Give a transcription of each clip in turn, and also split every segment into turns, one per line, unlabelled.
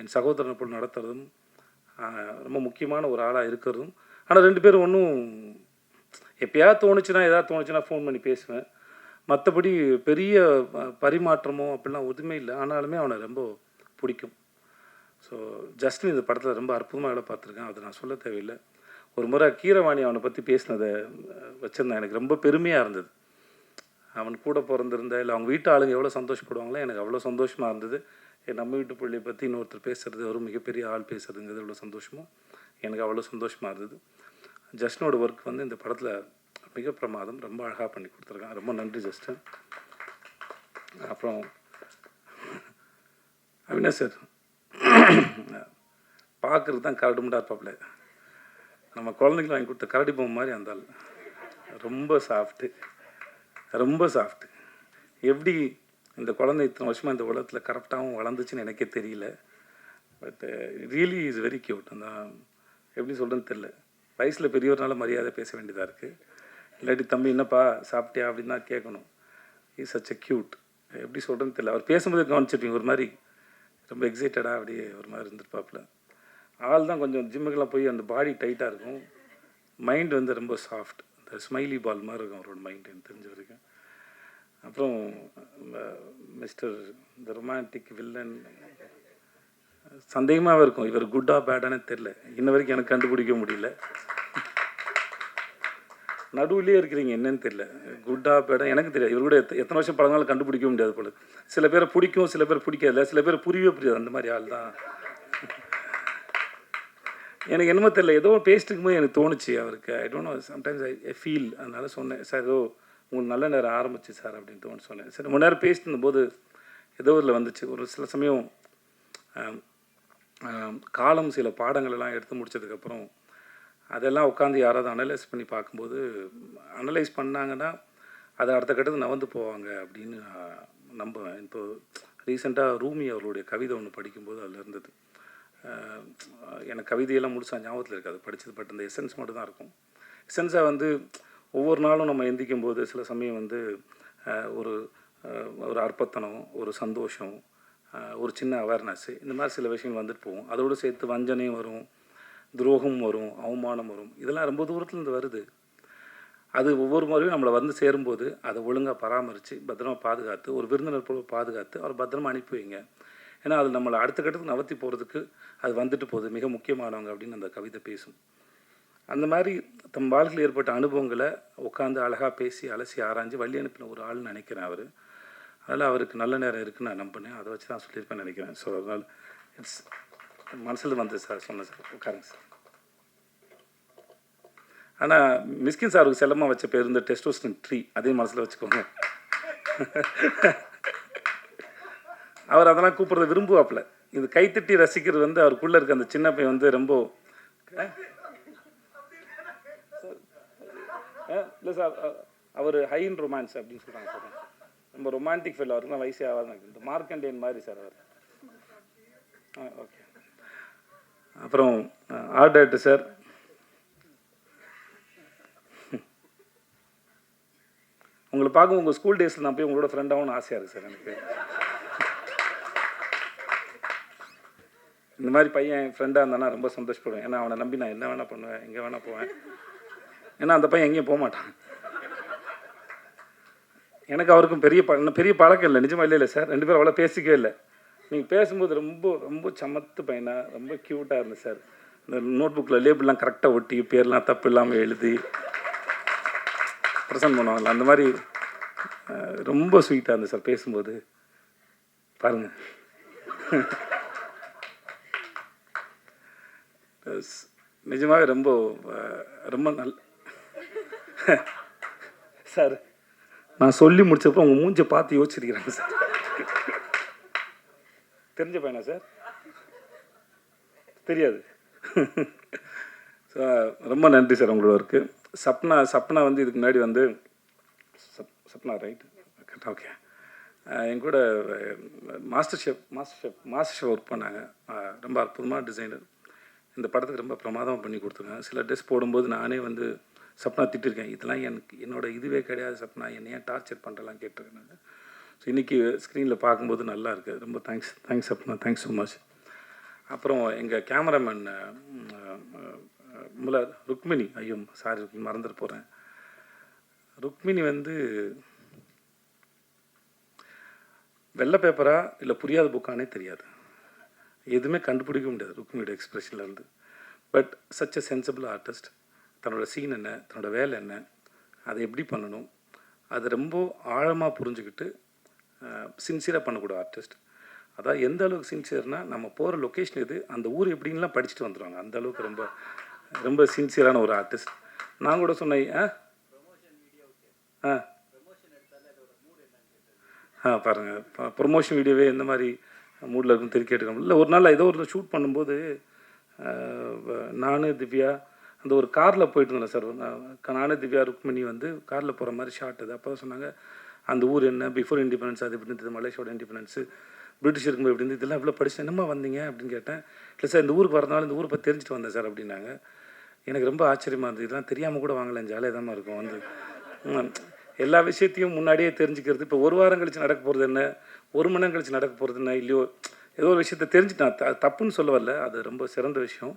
என் சகோதரனை போல் நடத்துறதும் ரொம்ப முக்கியமான ஒரு ஆளாக இருக்கிறதும். ஆனால் 2 பேரும் ஒன்றும் எப்போயாவது தோணுச்சுன்னா ஃபோன் பண்ணி பேசுவேன். மற்றபடி பெரிய பரிமாற்றமோ அப்படிலாம் எதுவுமே இல்லை. ஆனாலுமே அவனை ரொம்ப பிடிக்கும். ஸோ ஜஸ்டின் இந்த படத்தில் ரொம்ப அற்புதமாக வேலை பார்த்துருக்கேன். அது நான் சொல்ல தேவையில்லை. ஒரு முறை கீரவாணி அவனை பற்றி பேசினதை வச்சுருந்தேன். எனக்கு ரொம்ப பெருமையாக இருந்தது. அவன் கூட பிறந்திருந்த இல்லை அவங்க வீட்டு ஆளுங்க எவ்வளோ சந்தோஷப்படுவாங்களோ எனக்கு அவ்வளோ சந்தோஷமாக இருந்தது. நம்ம வீட்டு பிள்ளையை பற்றி இன்னொருத்தர் பேசுகிறது, ஒரு மிகப்பெரிய ஆள் பேசுகிறதுங்கிறது எவ்வளோ சந்தோஷமோ எனக்கு அவ்வளோ சந்தோஷமாக இருந்தது. ஜஸ்டினோட ஒர்க் வந்து இந்த படத்தில் மிக பிரமாதம். ரொம்ப அழகாக பண்ணி கொடுத்துருக்கான். ரொம்ப நன்றி ஜஸ்டின். அப்புறம் அவினாஷ் சார் பார்க்குறது தான் கரடு முண்டா இருப்பாப்புல. நம்ம குழந்தைங்களுக்கு வாங்கி கொடுத்த கரடி பொம்மை மாதிரி அந்த ரொம்ப சாஃப்ட்டு. எப்படி இந்த குழந்தை இத்தனை வருஷமாக இந்த உலகத்தில் கரெக்டாகவும் வளர்ந்துச்சுன்னு எனக்கே தெரியல. But really is very cute. அந்த எப்படி சொல்கிறேன்னு தெரில. வயசில் பெரியவர்னால மரியாதை பேச வேண்டியதாக இருக்குது. இல்லாட்டி தம்பி என்னப்பா சாப்பிட்டியா அப்படின்னு தான் கேட்கணும். Is such a cute. எப்படி சொல்கிறேன்னு தெரியல. அவர் பேசும்போது கவனிச்சிருப்பீங்க, ஒரு மாதிரி ரொம்ப எக்ஸைட்டடாக அப்படியே ஒரு மாதிரி இருந்திருப்பாப்புல. ஆள் தான் கொஞ்சம் ஜிம்முக்கெல்லாம் போய் அந்த பாடி டைட்டாக இருக்கும். மைண்ட் வந்து ரொம்ப சாஃப்ட். இந்த ஸ்மைலி பால் மாதிரி இருக்கும் அவரோட மைண்ட் எனக்கு தெரிஞ்ச வரைக்கும். அப்புறம் மிஸ்டர் இந்த ரொமான்டிக் வில்லன் சந்தேகமாகவே இருக்கும். இவர் குட்டா பேடானே தெரில. இன்ன வரைக்கும் எனக்கு கண்டுபிடிக்க முடியல. நடுவுலேயே இருக்கிறீங்க என்னன்னு தெரியல. குட்டா பேடா எனக்கு தெரியாது. இவர் கூட எத்தனை வருஷம் பழங்காலும் கண்டுபிடிக்க முடியாது போல. சில பேரை பிடிக்கும், சில பேர் பிடிக்காதுல்ல, சில பேர் புரியாது. அந்த மாதிரி ஆள் தான் எனக்கு. என்னமோ தெரியல, ஏதோ பேசிட்டு இருக்கும்போது எனக்கு தோணுச்சு அவருக்கு. I don't know, sometimes I feel. அதனால சொன்னேன், சார் ஏதோ உங்களுக்கு நல்ல நேரம் ஆரம்பிச்சு சார் அப்படின்னு தோணுன்னு சொன்னேன். சரி, ரொம்ப நேரம் பேசிட்டு இருந்தபோது ஏதோ இதில் வந்துச்சு. ஒரு சில சமயம் காலம் சில பாடங்களெல்லாம் எடுத்து முடித்ததுக்கப்புறம் அதெல்லாம் உட்காந்து யாராவது அனலைஸ் பண்ணி பார்க்கும்போது, அனலைஸ் பண்ணாங்கன்னா அதை அடுத்த கட்டத்துக்கு நகர்ந்து போவாங்க அப்படின்னு நம்புவேன். இப்போ ரீசெண்டாக ரூமி அவர்களுடைய கவிதை ஒன்று படிக்கும்போது அதில் இருந்தது. எனக்கு கவிதையெல்லாம் முழுசாக ஞாபகத்தில் இருக்காது படித்தது. பட் அந்த எசன்ஸ் மட்டும் தான் இருக்கும். எசன்ஸாக வந்து ஒவ்வொரு நாளும் நம்ம எந்திக்கும் போது சில சமயம் வந்து ஒரு ஒரு அற்பத்தனம், ஒரு சந்தோஷம், ஒரு சின்ன அவேர்னஸ்ஸு, இந்த மாதிரி சில விஷயங்கள் வந்துட்டு போகும். அதோடு சேர்த்து வஞ்சனையும் வரும், துரோகம் வரும், அவமானம் வரும். இதெல்லாம் ரொம்ப தூரத்துலேருந்து வருது. அது ஒவ்வொரு முறையும் நம்மளை வந்து சேரும்போது அதை ஒழுங்காக பராமரித்து பத்திரமா பாதுகாத்து, ஒரு விருந்தினர் போல பாதுகாத்து அவர் பத்திரமா அனுப்பி வைங்க. ஏன்னா அது நம்மளை அடுத்த கட்டத்துக்கு நகர்த்தி போகிறதுக்கு அது வந்துட்டு போகுது, மிக முக்கியமானவங்க அப்படின்னு அந்த கவிதை பேசும். அந்த மாதிரி தம் வாழ்க்கையில் ஏற்பட்ட அனுபவங்களை உட்காந்து அழகாக பேசி அலசி ஆராய்ஞ்சு வழி அனுப்பின ஒரு ஆள்னு நினைக்கிறேன் அவர். அதனால் அவருக்கு நல்ல நேரம் இருக்குன்னு நான் நம்பினேன். அதை வச்சு தான் சொல்லியிருப்பேன்னு நினைக்கிறேன். ஸோ அதனால் இட்ஸ் மனசில் வந்து சார் சொன்னேன். சார் உட்காருங்க சார். ஆனால் மிஸ்கின் சாருக்கு செல்லமாக வச்ச பேர் இந்த டெஸ்டோஸ்டரோன் ட்ரீ, அதையும் மனசில் வச்சுக்கோங்க. அவர் அதெல்லாம் கூப்பிட்றத விரும்புவாப்பில். இது கைத்தட்டி ரசிக்கிறது வந்து அவருக்குள்ளே இருக்க அந்த சின்ன பையன் வந்து ரொம்ப இல்லை சார், அவர் ஹை இன் ரொமான்ஸ் அப்படின்னு சொல்கிறாங்க சார். ரொம்ப ரொமான்டிக் ஃபீல். அவருக்கு தான் வயசே ஆகாது. இந்த மார்க்கண்டேன் மாதிரி சார் அவர். ஓகே. அப்புறம் ஆர்ட் டைரக்டர் சார், உங்களை பார்க்கும் உங்கள் ஸ்கூல் டேஸில் நான் போய் உங்களோட ஃப்ரெண்டாகவும் ஆசையாக இருக்குது சார் எனக்கு. இந்த மாதிரி பையன் என் ஃப்ரெண்டாக இருந்தானா ரொம்ப சந்தோஷப்படுவேன். ஏன்னா அவனை நம்பி நான் என்ன வேணால் பண்ணுவேன், எங்கே வேணால் போவேன். ஏன்னா அந்த பையன் எங்கேயும் போக மாட்டான். எனக்கு அவருக்கும் பெரிய பழக்கம் இல்லை. நிஜமாக இல்லை சார். 2 பேரும் அவ்வளோ பேசிக்கவே இல்லை. நீங்கள் பேசும்போது ரொம்ப ரொம்ப சமத்து பையனாக ரொம்ப க்யூட்டாக இருந்தது சார். இந்த நோட் புக்கில் லேபிள்லாம் கரெக்டாக ஒட்டி பேர்லாம் தப்பு இல்லாமல் எழுதி ப்ரெசன்ட் பண்ணுவாங்கள்ல, அந்த மாதிரி ரொம்ப ஸ்வீட்டாக இருந்தது சார் பேசும்போது. பாருங்கள், நிஜமாகவே ரொம்ப ரொம்ப சார். நான் சொல்லி முடிச்சப்போ உங்கள் மூஞ்சை பார்த்து யோசிச்சிருக்கிறேன் சார். தெரிஞ்ச பையனா சார்? தெரியாது. ரொம்ப நன்றி சார் உங்களோட ஒர்க்கு. சப்னா வந்து இதுக்கு முன்னாடி வந்து சப்னா ரைட்? ஓகே. என் கூட மாஸ்டர் ஷெஃப் ஒர்க் பண்ணாங்க. ரொம்ப அற்புதமான டிசைனர். இந்த படத்துக்கு ரொம்ப பிரமாதமாக பண்ணி கொடுத்துருங்க. சில ட்ரெஸ் போடும்போது நானே வந்து சப்னா திட்டிருக்கேன். இதெல்லாம் என்னோட இதுவே கிடையாது சப்னா, என்னை ஏன் டார்ச்சர் பண்ணுறலாம் கேட்டிருக்கேன் நான். ஸோ இன்றைக்கி ஸ்க்ரீனில் பார்க்கும்போது நல்லா இருக்குது. ரொம்ப thanks Sapna, thanks so much. அப்புறம் எங்கள் கேமராமேன் ருக்மிணி, ஐயோ சாரி மறந்துட்டு போகிறேன். ருக்மிணி வந்து வெள்ளை பேப்பரா இல்லை புரியாத புக்கானே தெரியாது, எதுவுமே கண்டுபிடிக்க முடியாது ருக்மிணியோட எக்ஸ்ப்ரெஷன்லேருந்து. But such a sensible artist. தன்னோட சீன் என்ன, தன்னோட வேலை என்ன, அதை எப்படி பண்ணணும், அதை ரொம்ப ஆழமாக புரிஞ்சுக்கிட்டு சின்சியராக பண்ணக்கூடிய ஆர்டிஸ்ட். அதாவது எந்த அளவுக்கு சின்சியர்னால், நம்ம போகிற லொக்கேஷன் எது, அந்த ஊர் எப்படின்லாம் படிச்சுட்டு வந்துடுவாங்க. அந்த அளவுக்கு ரொம்ப ரொம்ப சின்சியரான ஒரு ஆர்டிஸ்ட். நான் கூட சொன்னேன் பாருங்கள், ப்ரொமோஷன் வீடியோவே எந்த மாதிரி மூடில் இருக்குன்னு தெரிவி கேட்டுக்கணும். இல்லை ஒரு நாள் ஏதோ ஒரு ஷூட் பண்ணும்போது நான் திவ்யா அந்த ஒரு காரில் போயிட்டு இருந்தேன் சார். நானும் திவ்யா ருக்மிணி வந்து காரில் போகிற மாதிரி ஷார்ட் அது. அப்போ தான் சொன்னாங்க அந்த ஊர் என்ன, பிஃபோர் இண்டிபெண்டன்ஸ் அது எப்படி இருந்தது, மலேசியாவோட இண்டிபெண்டன்ஸு, பிரிட்டிஷ் இருக்கும்போது எப்படி இருந்தது, இதெல்லாம் இவ்வளோ படிச்சு என்னம்மா வந்தீங்க அப்படின்னு கேட்டேன். இல்லை சார் இந்த ஊருக்கு வரனால இந்த ஊரை பற்றி தெரிஞ்சுட்டு வந்தேன் சார் அப்படின்னாங்க. எனக்கு ரொம்ப ஆச்சரியமாக இருந்தது. இதெல்லாம் தெரியாமல் கூட வாங்கலாம், ஜாலியாக தான் இருக்கும் வந்து எல்லா விஷயத்தையும் முன்னாடியே தெரிஞ்சுக்கிறது. இப்போ ஒரு வாரம் கழிச்சு நடக்க போகிறது என்ன, ஒரு மணி நேரம் கழிச்சு நடக்க போகிறது என்ன, இல்லையோ ஏதோ ஒரு விஷயத்தை தெரிஞ்சுட்டான். தப்புன்னு சொல்ல வரல, அது ரொம்ப சிறந்த விஷயம்.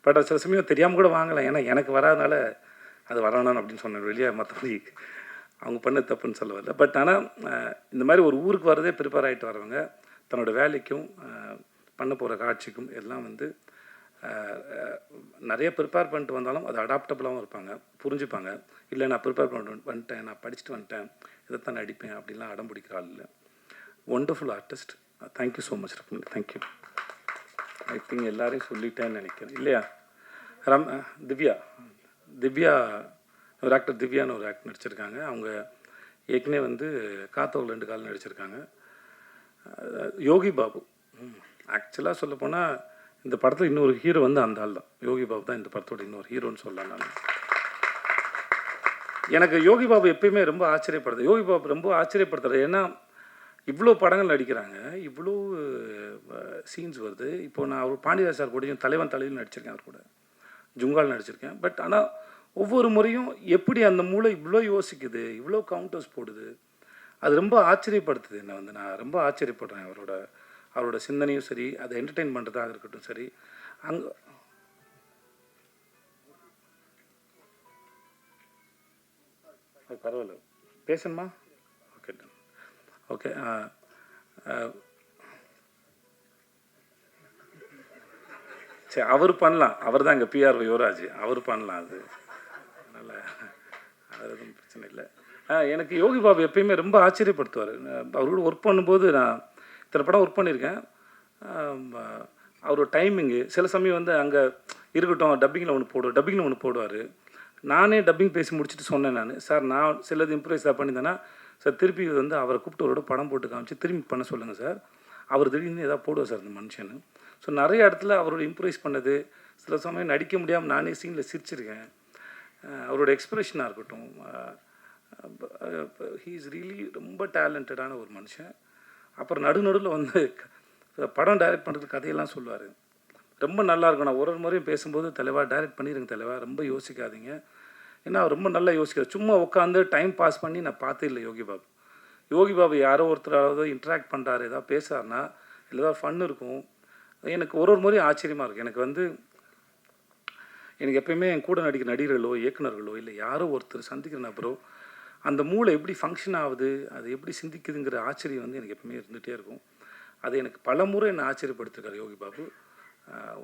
பட் அது சில சமயம் தெரியாமல் கூட வாங்கலாம், ஏன்னா எனக்கு வராதனால அது வரணும் அப்படின்னு சொன்னேன் வெளியே. மற்றபடி அவங்க பண்ண தப்புன்னு சொல்ல வரல. பட் ஆனால் இந்த மாதிரி ஒரு ஊருக்கு வரதே ப்ரிப்பேர் ஆகிட்டு வரவங்க தன்னோட வேலைக்கும் பண்ண போகிற காட்சிக்கும் எல்லாம் வந்து நிறைய ப்ரிப்பேர் பண்ணிட்டு வந்தாலும் அது அடாப்டபுளாகவும் இருப்பாங்க, புரிஞ்சுப்பாங்க. இல்லை நான் ப்ரிப்பேர் பண்ணிட்டு வந்துட்டேன், நான் படிச்சுட்டு வந்துட்டேன், இதைத்தான் நடிப்பேன் அப்படின்லாம் அடம் பிடிக்கிற ஆள் இல்லை. Wonderful artist. Thank you so much Ragumani, thank you. I think எல்லாரையும் சொல்லிட்டேன்னு நினைக்கிறேன் இல்லையா? திவ்யா ஒரு ஆக்டர், திவ்யான்னு ஒரு ஆக்டர் நடிச்சிருக்காங்க. அவங்க ஏற்கனவே வந்து காத்தோல் 2 கால் நடிச்சிருக்காங்க. யோகி பாபு, ஆக்சுவலாக சொல்லப்போனால் இந்த படத்தில் இன்னொரு ஹீரோ வந்து அந்த ஆள் தான். யோகி பாபு தான் இந்த படத்தோட இன்னொரு ஹீரோன்னு சொல்லலாம். நான் எனக்கு யோகி பாபு எப்பயுமே ரொம்ப ஆச்சரியப்படுது. யோகி பாபு ரொம்ப ஆச்சரியப்படுத்துறது ஏன்னா இவ்வளோ படங்கள் நடிக்கிறாங்க, இவ்வளோ சீன்ஸ் வருது. இப்போது நான் அவர் பாண்டியராஜ் சார் கூடயும் தலைவன் தலைவியில் நடிச்சிருக்கேன், அவர் கூட ஜுங்கால் நடிச்சிருக்கேன். பட் ஆனால் ஒவ்வொரு முறையும் எப்படி அந்த மூளை இவ்வளோ யோசிக்குது, இவ்வளோ கவுண்டர்ஸ் போடுது, அது ரொம்ப ஆச்சரியப்படுத்துது என்னை வந்து. நான் ரொம்ப ஆச்சரியப்படுறேன் அவரோட சிந்தனையும் சரி, அதை என்டர்டெயின் பண்ணுறதாக இருக்கட்டும் சரி. அங்கே பரவாயில்ல பேசணுமா? Okay okay. சரி, அவர் பண்ணலாம், அவர் தான் எங்கள் பிஆர் யுவராஜ், அவர் பண்ணலாம். அது அதனால் அது எதுவும் பிரச்சனை இல்லை. எனக்கு யோகி பாபு எப்பயுமே ரொம்ப ஆச்சரியப்படுத்துவார். அவரோட ஒர்க் பண்ணும்போது நான் இத்தனை படம் ஒர்க் பண்ணியிருக்கேன். அவரோட டைமிங்கு சில சமயம் வந்து அங்கே இருக்கட்டும், டப்பிங்கில் ஒன்று போடுவார். நானே டப்பிங் பேசி முடிச்சுட்டு சொன்னேன் நான், சார் நான் சிலது இம்ப்ரூவைஸ் பண்ணியிருந்தேன்னா சார் திருப்பி வந்து அவரை கூப்பிட்டு அவரோட படம் போட்டு காமிச்சு திரும்பி பண்ண சொல்லுங்கள் சார், அவர் திடீர்னு எதாவது போடுவார் சார் இந்த மனுஷன்னு. ஸோ நிறைய இடத்துல அவரோட இம்ப்ரூவைஸ் பண்ணது, சில சமயம் நடிக்க முடியாமல் நானே சீனில் சிரிச்சிருக்கேன். அவரோட எக்ஸ்ப்ரெஷனாக இருக்கட்டும், ஹீ இஸ் ரியலி ரொம்ப டேலண்டடான ஒரு மனுஷன். அப்புறம் நடுநடுவில் வந்து படம் டைரக்ட் பண்ணுறதுக்கு கதையெல்லாம் சொல்லுவார், ரொம்ப நல்லாயிருக்கும். நான் ஒரு முறையும் பேசும்போது தலைவா டைரக்ட் பண்ணிடுங்க தலைவா, ரொம்ப யோசிக்காதீங்க. ஏன்னா அவர் ரொம்ப நல்லா யோசிக்கிறார். சும்மா உட்காந்து டைம் பாஸ் பண்ணி நான் பார்த்தே இல்லை யோகி பாபு. யோகி பாபு யாரோ ஒருத்தராவது இன்ட்ராக்ட் பண்ணுறாரு, ஏதாவது பேசுகிறாருன்னா இல்லை ஏதாவது ஃபன் இருக்கும். எனக்கு ஒரு முறையும் ஆச்சரியமாக இருக்குது. எனக்கு எப்பயுமே என் கூட நடிக்கிற நடிகர்களோ இயக்குநர்களோ இல்லை யாரோ ஒருத்தர் சந்திக்கிற நபரோ அந்த மூளை எப்படி ஃபங்க்ஷன் ஆகுது, அது எப்படி சிந்திக்குதுங்கிற ஆச்சரியம் வந்து எனக்கு எப்பவுமே இருந்துகிட்டே இருக்கும். அது எனக்கு பல முறை என்னை ஆச்சரியப்படுத்திருக்காரு Yogi Babu.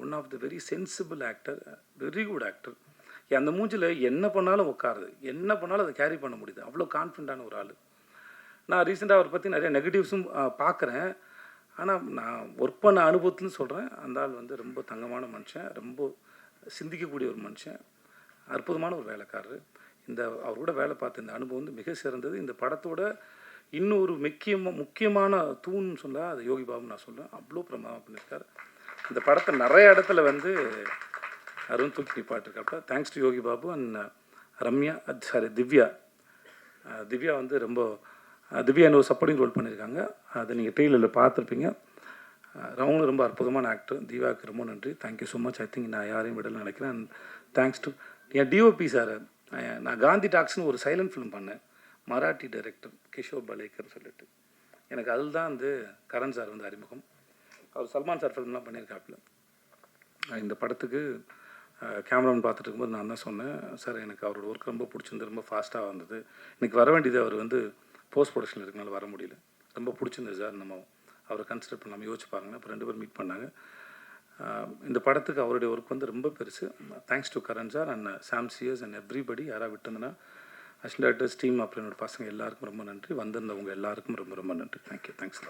One of the very sensible actor, very good actor. அந்த மூஞ்சில் என்ன பண்ணாலும் உட்காருது, என்ன பண்ணாலும் அதை கேரி பண்ண முடியுது, அவ்வளோ கான்ஃபிடண்ட்டான ஒரு ஆள். நான் ரீசெண்டாக அவரை பற்றி நிறைய நெகட்டிவ்ஸும் பார்க்குறேன். ஆனால் நான் ஒர்க் பண்ண அனுபவத்துன்னு சொல்கிறேன், அந்த ஆள் வந்து ரொம்ப தங்கமான மனுஷன், ரொம்ப சிந்திக்கக்கூடிய ஒரு மனுஷன், அற்புதமான ஒரு வேலைக்காரர். அவரோட வேலை பார்த்த இந்த அனுபவம் வந்து மிக சிறந்தது. இந்த படத்தோட இன்னொரு முக்கியமான தூண்னு சொன்னால் அது யோகி பாபு நான் சொல்லுவேன். அவ்வளோ பிரமாதம் பண்ணியிருக்கார். இந்த படத்தை நிறைய இடத்துல வந்து அருண் தூக்கி நிப்பாட்டிருக்காப்ப. Thanks to Yogi Babu and Divya வந்து ரொம்ப திவ்யா ஒரு சப்போர்ட்டிங் ரோல் பண்ணியிருக்காங்க. அதை நீங்கள் ட்ரெயிலரில் பார்த்துருப்பீங்க. அவங்களும் ரொம்ப அற்புதமான ஆக்டர். திவ்யாவுக்கு ரொம்ப நன்றி, thank you so much. I think நான் யாரையும் விடல நினைக்கிறேன். And thanks to N DOP sir. நான் காந்தி டாக்ஸ்னு ஒரு சைலண்ட் ஃபிலிம் பண்ணேன், மராட்டி டைரக்டர் கிஷோர் பலேக்கர் சொல்லிட்டு. எனக்கு அதில் தான் வந்து கரண் சார் வந்து அறிமுகம். அவர் சல்மான் சார் ஃபிலிம்லாம் பண்ணியிருக்காப்புல. இந்த படத்துக்கு கேமராமேன் பார்த்துட்டு இருக்கும்போது நான் தான் சொன்னேன், சார் எனக்கு அவரோட ஒர்க் ரொம்ப பிடிச்சிருந்து, ரொம்ப ஃபாஸ்ட்டாக வந்தது. இன்னைக்கு வர வேண்டியது அவர் வந்து போஸ்ட் ப்ரொடக்ஷனில் இருக்கனால வர முடியல. ரொம்ப பிடிச்சிருந்தது சார், நம்ம அவரை கன்சிடர் பண்ணாமல் யோசிச்சு பாருங்க. அப்போ 2 பேரும் மீட் பண்ணாங்க. இந்த படத்துக்கு அவருடைய ஒர்க் வந்து ரொம்ப பெருசு. Thanks to Karan sir and Sam cheers and everybody. யாராக விட்டுருந்தேன்னா அசிஸ்டன்ட் டைரக்டர்ஸ் டீம், அப்புறம் என்னோட பசங்க எல்லாருக்கும் ரொம்ப நன்றி. வந்திருந்தவங்க எல்லாருக்கும் ரொம்ப ரொம்ப நன்றி. தேங்க்யூ. தேங்க்ஸ்.